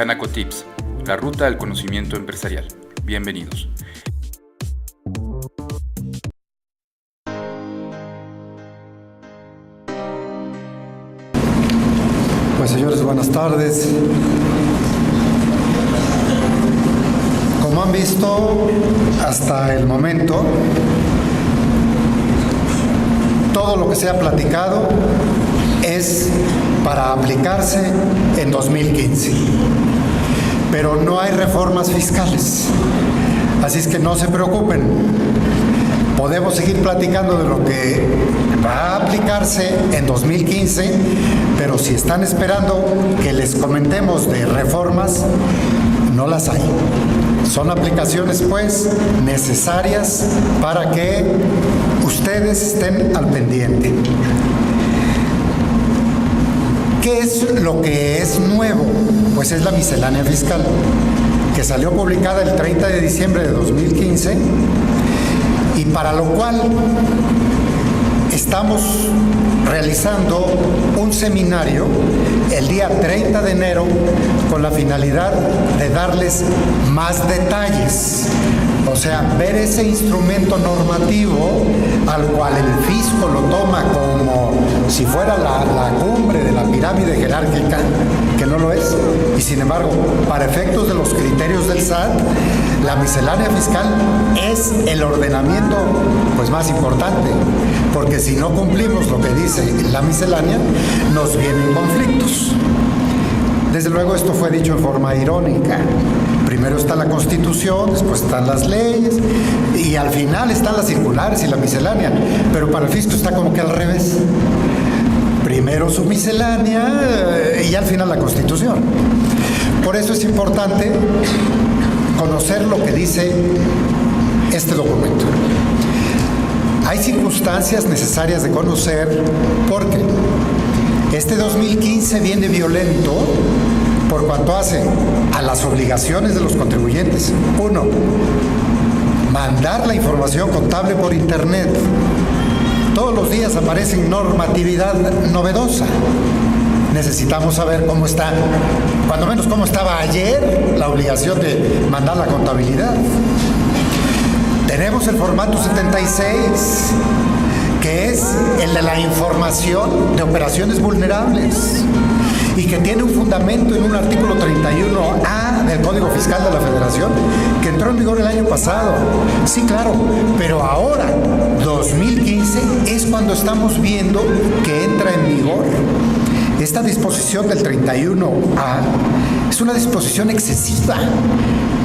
Canaco Tips, la ruta al conocimiento empresarial. Bienvenidos. Pues señores, buenas tardes. Como han visto hasta el momento, todo lo que se ha platicado es para aplicarse en 2015. Pero no hay reformas fiscales. Así es que no se preocupen. Podemos seguir platicando de lo que va a aplicarse en 2015, pero si están esperando que les comentemos de reformas, no las hay. Son aplicaciones, pues, necesarias para que ustedes estén al pendiente. ¿Qué es lo que es nuevo? Pues es la miscelánea fiscal, que salió publicada el 30 de diciembre de 2015 y para lo cual estamos realizando un seminario el día 30 de enero con la finalidad de darles más detalles. O sea, ver ese instrumento normativo al cual el fisco lo toma como si fuera la cumbre de la pirámide jerárquica, que no lo es, y sin embargo, para efectos de los criterios del SAT, la miscelánea fiscal es el ordenamiento pues más importante, porque si no cumplimos lo que dice la miscelánea, nos vienen conflictos. Desde luego esto fue dicho en forma irónica. Primero está la Constitución, después están las leyes y al final están las circulares y la miscelánea. Pero para el fisco está como que al revés. Primero su miscelánea y al final la Constitución. Por eso es importante conocer lo que dice este documento. Hay circunstancias necesarias de conocer porque este 2015 viene violento por cuanto hace a las obligaciones de los contribuyentes. 1. Mandar la información contable por internet. Todos los días aparece normatividad novedosa. Necesitamos saber cómo está, cuando menos cómo estaba ayer la obligación de mandar la contabilidad. Tenemos el formato 76, que es el de la información de operaciones vulnerables y que tiene un fundamento en un artículo 31A del Código Fiscal de la Federación que entró en vigor el año pasado. Sí, claro, pero ahora, 2015, es cuando estamos viendo que entra en vigor. Esta disposición del 31A es una disposición excesiva.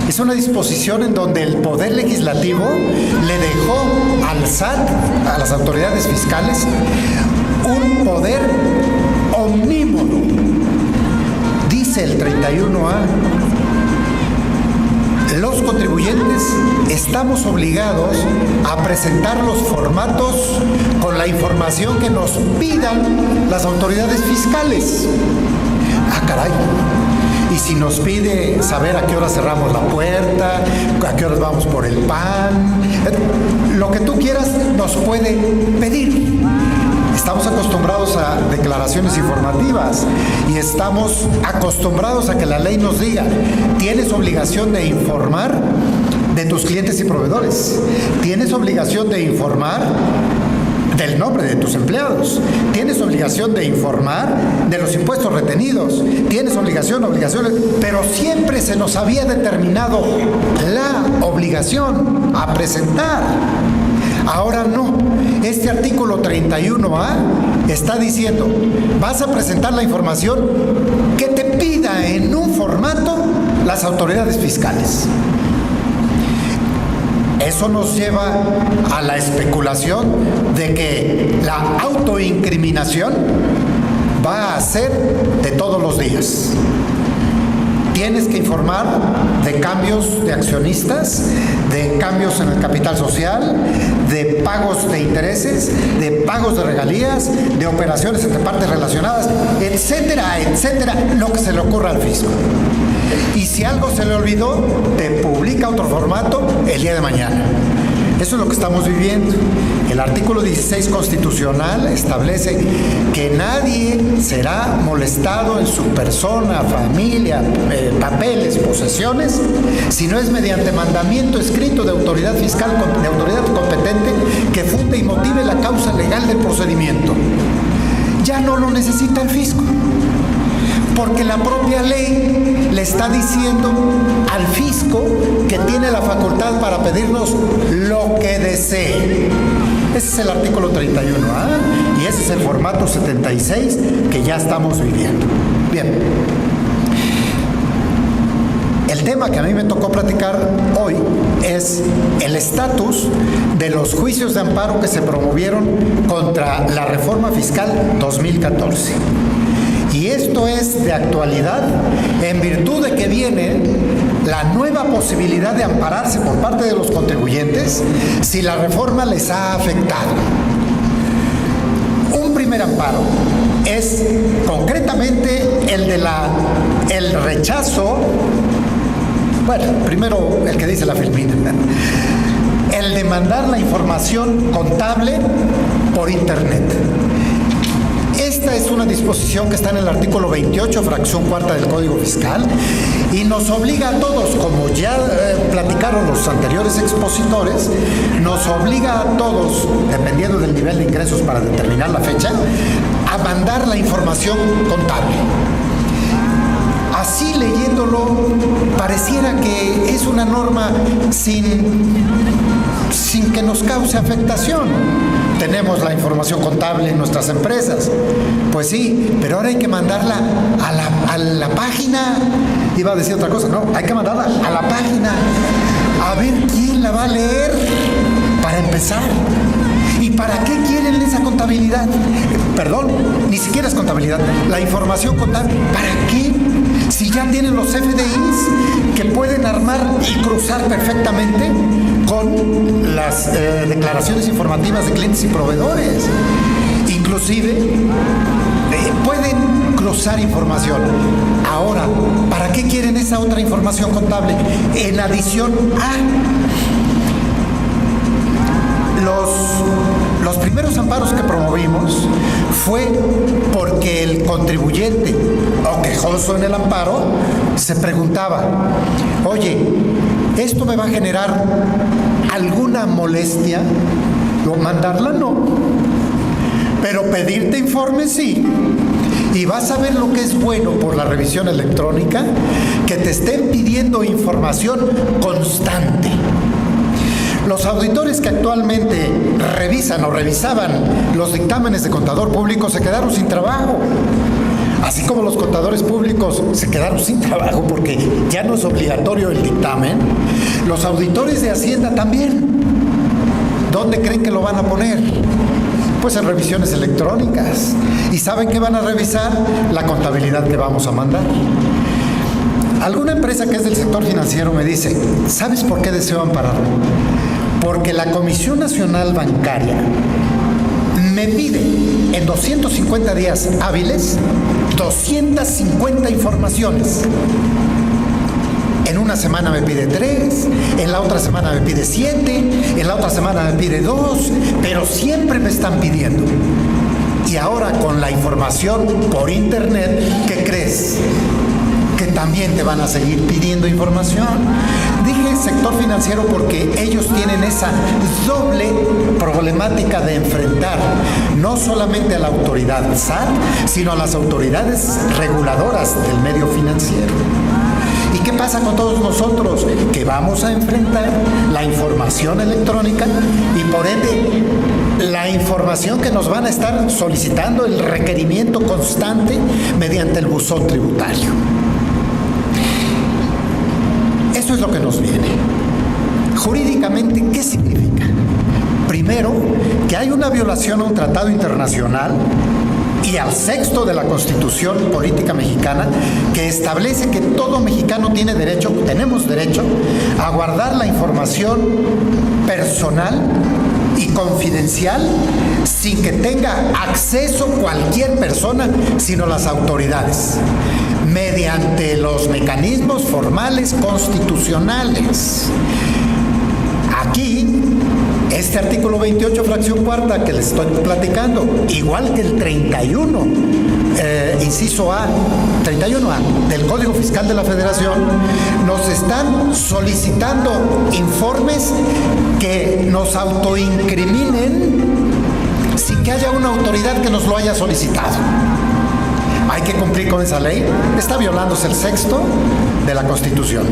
Es una disposición en donde el Poder Legislativo le dejó al SAT, a las autoridades fiscales, un poder omnímodo. Dice el 31A, los contribuyentes estamos obligados a presentar los formatos con la información que nos pidan las autoridades fiscales. Ah, caray. Y si nos pide saber a qué hora cerramos la puerta, a qué horas vamos por el pan, lo que tú quieras nos puede pedir. Estamos acostumbrados a declaraciones informativas y estamos acostumbrados a que la ley nos diga, tienes obligación de informar de tus clientes y proveedores, tienes obligación de informar del nombre de tus empleados, tienes obligación de informar de los impuestos retenidos, tienes obligaciones, pero siempre se nos había determinado la obligación a presentar. Ahora no, este artículo 31A está diciendo, vas a presentar la información que te pida en un formato las autoridades fiscales. Eso nos lleva a la especulación de que la autoincriminación va a ser de todos los días. Tienes que informar de cambios de accionistas, de cambios en el capital social, de pagos de intereses, de pagos de regalías, de operaciones entre partes relacionadas, etcétera, etcétera, lo que se le ocurra al fisco. Y si algo se le olvidó, te publica otro formato el día de mañana. Eso es lo que estamos viviendo. El El artículo 16 constitucional establece que nadie será molestado en su persona, familia, papeles, posesiones, si no es mediante mandamiento escrito de autoridad fiscal, de autoridad competente, que funde y motive la causa legal del procedimiento. Ya no lo necesita el fisco, porque la propia ley le está diciendo al fisco que tiene la facultad para pedirnos lo que desee. Ese es el artículo 31A y ese es el formato 76 que ya estamos viviendo. Bien. El tema que a mí me tocó platicar hoy es el estatus de los juicios de amparo que se promovieron contra la reforma fiscal 2014. Y esto es de actualidad en virtud de que viene la nueva posibilidad de ampararse por parte de los contribuyentes si la reforma les ha afectado. Un primer amparo es concretamente el rechazo, bueno, primero el que dice la Filmina, el de mandar la información contable por internet. Esta es una disposición que está en el artículo 28, fracción cuarta del Código Fiscal, y nos obliga a todos, como ya platicaron los anteriores expositores, nos obliga a todos, dependiendo del nivel de ingresos para determinar la fecha, a mandar la información contable. Así leyéndolo, pareciera que es una norma sin que nos cause afectación. Tenemos la información contable en nuestras empresas. Pues sí, pero ahora hay que mandarla a la página. Iba a decir otra cosa, no, hay que mandarla a la página. A ver quién la va a leer, para empezar. ¿Y para qué quieren esa contabilidad? Perdón, ni siquiera es contabilidad. La información contable, ¿para qué? Si ya tienen los FDIs que pueden armar y cruzar perfectamente con las declaraciones informativas de clientes y proveedores. Inclusive pueden cruzar información. Ahora, ¿para qué quieren esa otra información contable? En adición a los primeros amparos que promovimos fue porque el contribuyente o quejoso en el amparo se preguntaba, oye, ¿esto me va a generar alguna molestia? ¿O mandarla? No. Pero pedirte informe sí. Y vas a ver lo que es bueno por la revisión electrónica, que te estén pidiendo información constante. Los auditores que actualmente revisan o revisaban los dictámenes de contador público se quedaron sin trabajo. Así como los contadores públicos se quedaron sin trabajo porque ya no es obligatorio el dictamen, los auditores de Hacienda también. ¿Dónde creen que lo van a poner? Pues en revisiones electrónicas. ¿Y saben qué van a revisar? La contabilidad que vamos a mandar. Alguna empresa que es del sector financiero me dice, ¿sabes por qué deseo ampararlo? Porque la Comisión Nacional Bancaria me pide en 250 días hábiles 250 informaciones. En una semana me pide 3, en la otra semana me pide 7, en la otra semana me pide 2, pero siempre me están pidiendo. Y ahora con la información por internet, ¿qué crees? Que también te van a seguir pidiendo información. Dije sector financiero porque ellos tienen esa doble problemática de enfrentar no solamente a la autoridad SAT, sino a las autoridades reguladoras del medio financiero. ¿Y qué pasa con todos nosotros? Que vamos a enfrentar la información electrónica y por ende la información que nos van a estar solicitando, el requerimiento constante mediante el buzón tributario. Eso es lo que nos viene. Jurídicamente, ¿qué significa? Primero, que hay una violación a un tratado internacional y al 6º de la Constitución Política Mexicana, que establece que todo mexicano tenemos derecho a guardar la información personal y confidencial sin que tenga acceso cualquier persona, sino las autoridades, mediante los mecanismos formales constitucionales. Aquí, Este artículo 28, fracción cuarta, que les estoy platicando, igual que el 31, inciso A, 31A del Código Fiscal de la Federación, nos están solicitando informes que nos autoincriminen sin que haya una autoridad que nos lo haya solicitado. Hay que cumplir con esa ley. Está violándose el sexto de la Constitución.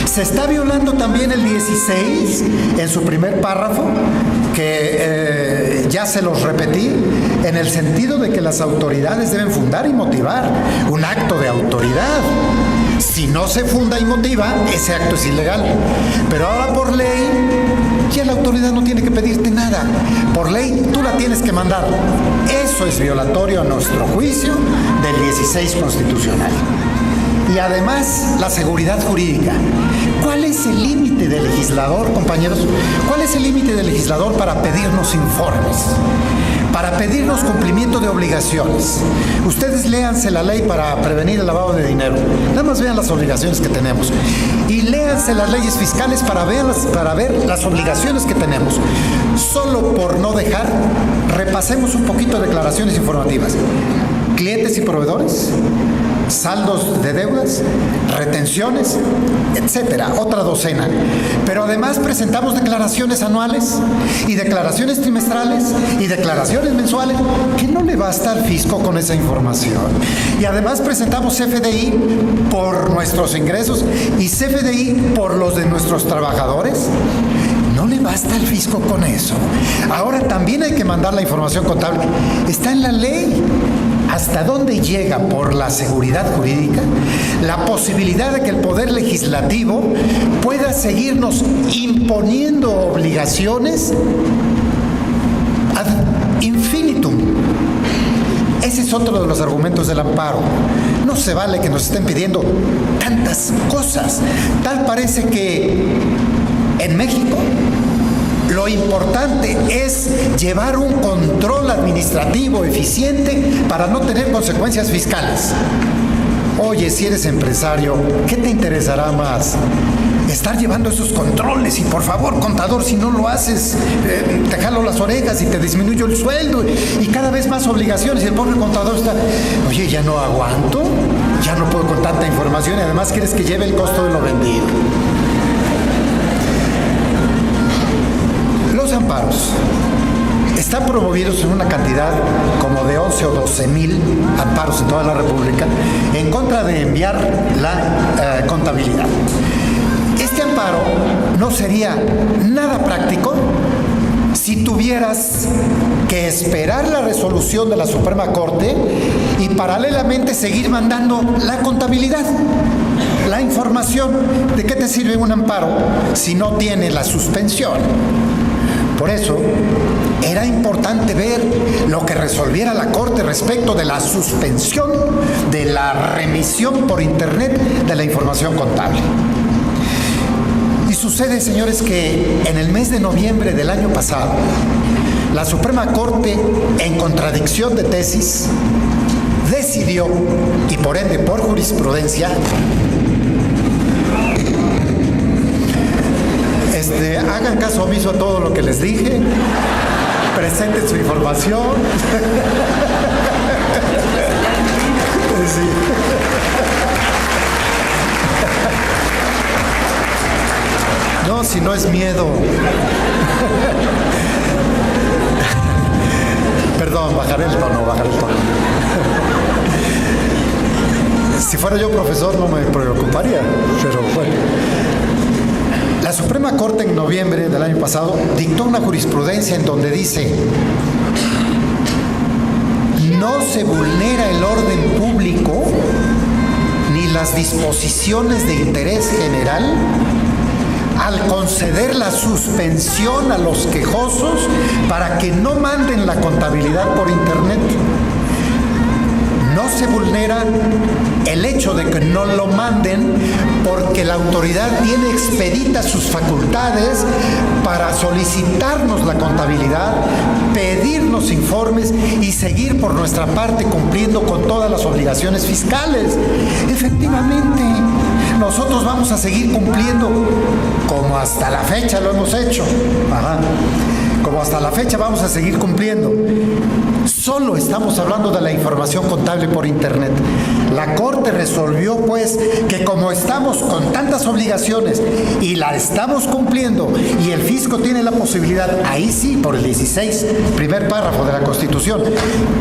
Se está violando también el 16 en su primer párrafo, que ya se los repetí, en el sentido de que las autoridades deben fundar y motivar un acto de autoridad. Si no se funda y motiva, ese acto es ilegal. Pero ahora por ley, ya la autoridad no tiene que pedirte nada. Por ley, tú la tienes que mandar. Eso es violatorio a nuestro juicio del 16 constitucional. Y además, la seguridad jurídica. ¿Cuál es el límite del legislador, compañeros? ¿Cuál es el límite del legislador para pedirnos informes? Para pedirnos cumplimiento de obligaciones. Ustedes léanse la ley para prevenir el lavado de dinero. Nada más vean las obligaciones que tenemos. Y léanse las leyes fiscales para ver las obligaciones que tenemos. Solo por no dejar, repasemos un poquito declaraciones informativas. Clientes y proveedores, saldos de deudas, retenciones, etcétera, otra docena. Pero además presentamos declaraciones anuales y declaraciones trimestrales y declaraciones mensuales, que no le basta al fisco con esa información. Y además presentamos CFDI por nuestros ingresos y CFDI por los de nuestros trabajadores. No le basta al fisco con eso. Ahora también hay que mandar la información contable. Está en la ley. ¿Hasta dónde llega por la seguridad jurídica la posibilidad de que el Poder Legislativo pueda seguirnos imponiendo obligaciones ad infinitum? Ese es otro de los argumentos del amparo. No se vale que nos estén pidiendo tantas cosas. Tal parece que en México lo importante es llevar un control administrativo eficiente para no tener consecuencias fiscales. Oye, si eres empresario, ¿qué te interesará más? Estar llevando esos controles y por favor, contador, si no lo haces, te jalo las orejas y te disminuyo el sueldo y cada vez más obligaciones y el pobre contador está, oye, ya no aguanto, ya no puedo con tanta información y además quieres que lleve el costo de lo vendido. Los amparos están promovidos en una cantidad como de 11 o 12 mil amparos en toda la República en contra de enviar la contabilidad. Este amparo no sería nada práctico si tuvieras que esperar la resolución de la Suprema Corte y paralelamente seguir mandando la contabilidad, la información. ¿De qué te sirve un amparo si no tiene la suspensión? Por eso, era importante ver lo que resolviera la Corte respecto de la suspensión de la remisión por Internet de la información contable. Y sucede, señores, que en el mes de noviembre del año pasado, la Suprema Corte, en contradicción de tesis, decidió, y por ende por jurisprudencia, hagan caso omiso a todo lo que les dije, presenten su información. Sí. No, si no es miedo. Perdón, bajaré el tono. Si fuera yo profesor no me preocuparía, pero bueno. La Suprema Corte en noviembre del año pasado dictó una jurisprudencia en donde dice: no se vulnera el orden público ni las disposiciones de interés general al conceder la suspensión a los quejosos para que no manden la contabilidad por Internet. No se vulnera el hecho de que no lo manden porque la autoridad tiene expeditas sus facultades para solicitarnos la contabilidad, pedirnos informes y seguir por nuestra parte cumpliendo con todas las obligaciones fiscales. Efectivamente, nosotros vamos a seguir cumpliendo como hasta la fecha lo hemos hecho. Como hasta la fecha vamos a seguir cumpliendo. Solo estamos hablando de la información contable por Internet. La Corte resolvió, pues, que como estamos con tantas obligaciones y la estamos cumpliendo y el fisco tiene la posibilidad, ahí sí, por el 16, primer párrafo de la Constitución,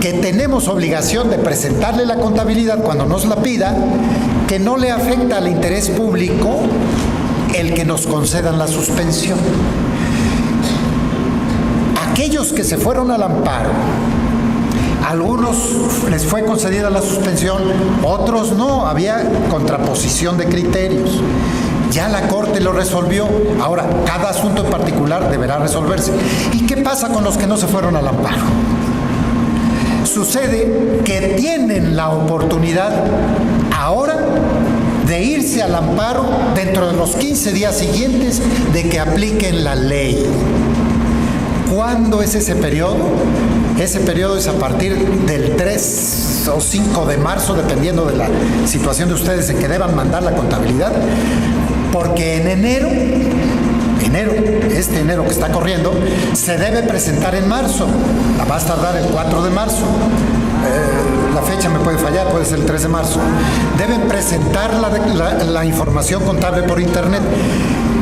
que tenemos obligación de presentarle la contabilidad cuando nos la pida, que no le afecta al interés público el que nos concedan la suspensión. Aquellos que se fueron al amparo, algunos les fue concedida la suspensión, otros no, había contraposición de criterios. Ya la Corte lo resolvió. Ahora, cada asunto en particular deberá resolverse. ¿Y qué pasa con los que no se fueron al amparo? Sucede que tienen la oportunidad ahora de irse al amparo dentro de los 15 días siguientes de que apliquen la ley. ¿Cuándo es ese periodo? Ese periodo es a partir del 3 o 5 de marzo, dependiendo de la situación de ustedes en que deban mandar la contabilidad, porque en enero, este enero que está corriendo, se debe presentar en marzo. La va a tardar el 4 de marzo. La fecha me puede fallar, puede ser el 3 de marzo. Deben presentar la información contable por Internet.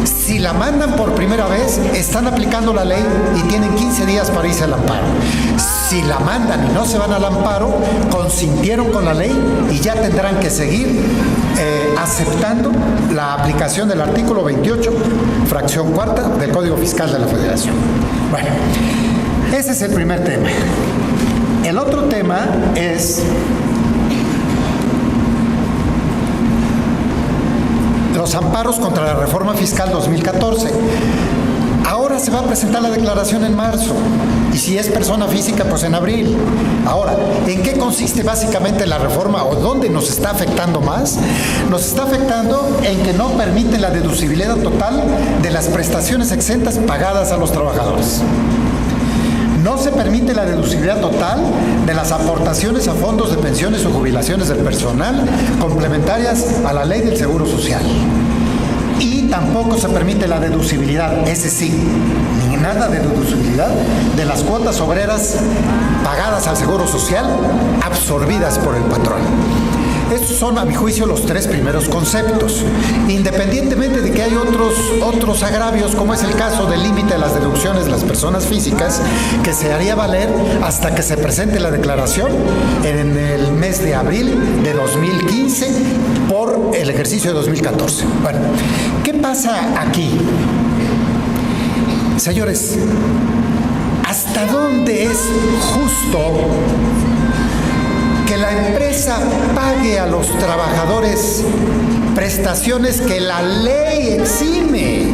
Si la mandan por primera vez, están aplicando la ley y tienen 15 días para irse al amparo. Si la mandan y no se van al amparo, consintieron con la ley y ya tendrán que seguir aceptando la aplicación del artículo 28, fracción cuarta del Código Fiscal de la Federación. Bueno, ese es el primer tema. El otro tema es los amparos contra la reforma fiscal 2014. Ahora se va a presentar la declaración en marzo, y si es persona física, pues en abril. Ahora, ¿en qué consiste básicamente la reforma o dónde nos está afectando más? Nos está afectando en que no permite la deducibilidad total de las prestaciones exentas pagadas a los trabajadores. No se permite la deducibilidad total de las aportaciones a fondos de pensiones o jubilaciones del personal complementarias a la ley del Seguro Social. Y tampoco se permite la deducibilidad, ese sí, ni nada de deducibilidad de las cuotas obreras pagadas al Seguro Social absorbidas por el patrón. Estos son, a mi juicio, los tres primeros conceptos, independientemente de que hay otros agravios, como es el caso del límite de las deducciones de las personas físicas, que se haría valer hasta que se presente la declaración en el mes de abril de 2015 por el ejercicio de 2014. Bueno, ¿qué pasa aquí? Señores, ¿hasta dónde es justo que la empresa pague a los trabajadores prestaciones que la ley exime?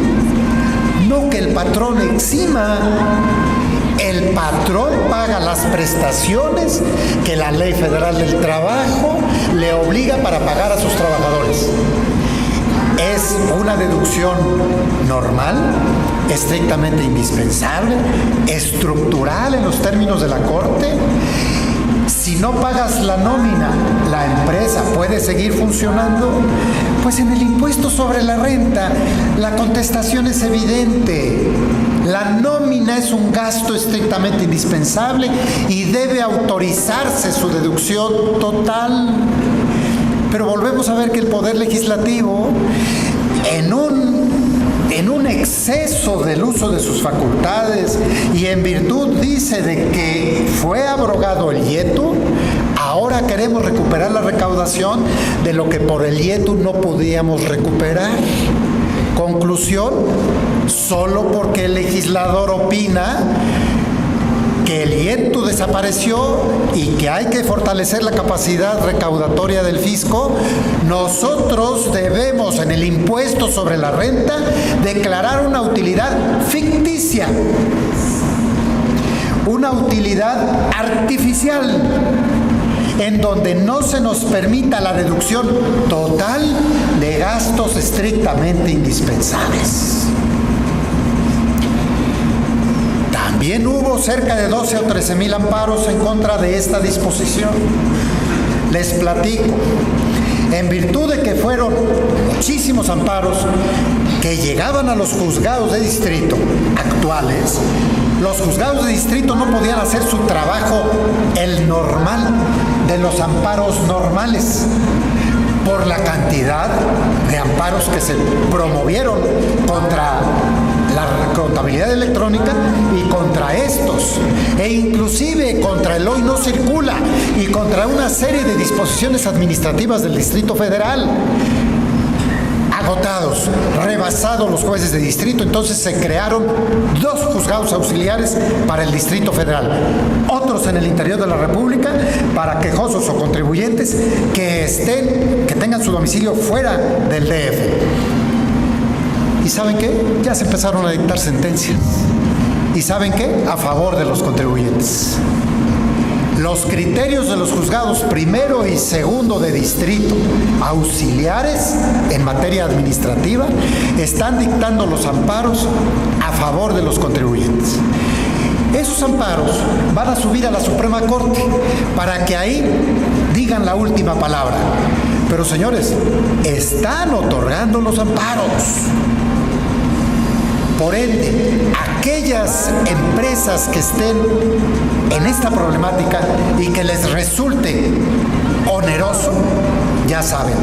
No que el patrón exima. El patrón paga las prestaciones que la Ley Federal del Trabajo le obliga para pagar a sus trabajadores. Es una deducción normal, estrictamente indispensable, estructural en los términos de la Corte. Si no pagas la nómina, la empresa puede seguir funcionando. Pues en el impuesto sobre la renta, la contestación es evidente. La nómina es un gasto estrictamente indispensable y debe autorizarse su deducción total. Pero volvemos a ver que el Poder Legislativo, en un exceso del uso de sus facultades y en virtud, dice, de que fue abrogado el IETU, ahora queremos recuperar la recaudación de lo que por el IETU no podíamos recuperar. Conclusión, solo porque el legislador opina que el IETU desapareció y que hay que fortalecer la capacidad recaudatoria del fisco, nosotros debemos en el impuesto sobre la renta declarar una utilidad ficticia, una utilidad artificial, en donde no se nos permita la deducción total de gastos estrictamente indispensables. También hubo cerca de 12 o 13 mil amparos en contra de esta disposición. Les platico. en virtud de que fueron muchísimos amparos que llegaban a los juzgados de distrito actuales, los juzgados de distrito no podían hacer su trabajo, el normal, de los amparos normales, por la cantidad de amparos que se promovieron contra la contabilidad electrónica y contra estos, e inclusive contra el hoy no circula y contra una serie de disposiciones administrativas del Distrito Federal. Agotados, rebasados los jueces de distrito, entonces se crearon 2 juzgados auxiliares para el Distrito Federal, otros en el interior de la República para quejosos o contribuyentes que tengan su domicilio fuera del DF. ¿Y saben qué? Ya se empezaron a dictar sentencias. ¿Y saben qué? A favor de los contribuyentes. Los criterios de los juzgados primero y segundo de distrito auxiliares en materia administrativa están dictando los amparos a favor de los contribuyentes. Esos amparos van a subir a la Suprema Corte para que ahí digan la última palabra. Pero señores, están otorgando los amparos. Por ende, aquellas empresas que estén en esta problemática y que les resulte oneroso, ya saben,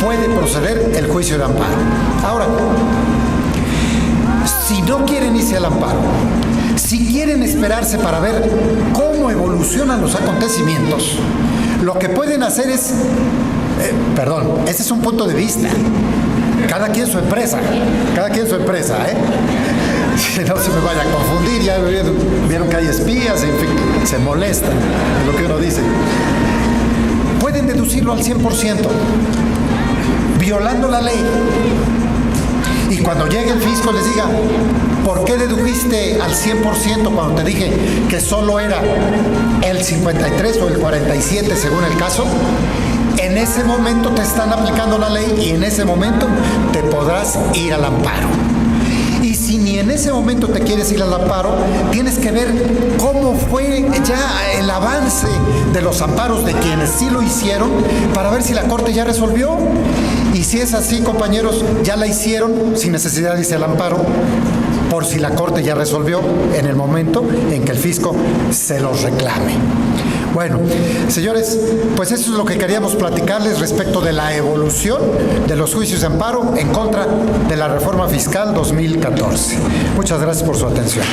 puede proceder el juicio de amparo. Ahora, si no quieren irse al amparo, si quieren esperarse para ver cómo evolucionan los acontecimientos, lo que pueden hacer es, ese es un punto de vista. Cada quien su empresa, ¿eh? Si no se me vaya a confundir, ya vieron que hay espías, en fin, se molestan de lo que uno dice. Pueden deducirlo al 100%, violando la ley. Y cuando llegue el fisco les diga, ¿por qué dedujiste al 100% cuando te dije que solo era el 53 o el 47 según el caso? En ese momento te están aplicando la ley y en ese momento te podrás ir al amparo. Y si ni en ese momento te quieres ir al amparo, tienes que ver cómo fue ya el avance de los amparos de quienes sí lo hicieron para ver si la Corte ya resolvió. Y si es así, compañeros, ya la hicieron sin necesidad de irse al amparo, por si la Corte ya resolvió en el momento en que el fisco se los reclame. Bueno, señores, pues eso es lo que queríamos platicarles respecto de la evolución de los juicios de amparo en contra de la reforma fiscal 2014. Muchas gracias por su atención.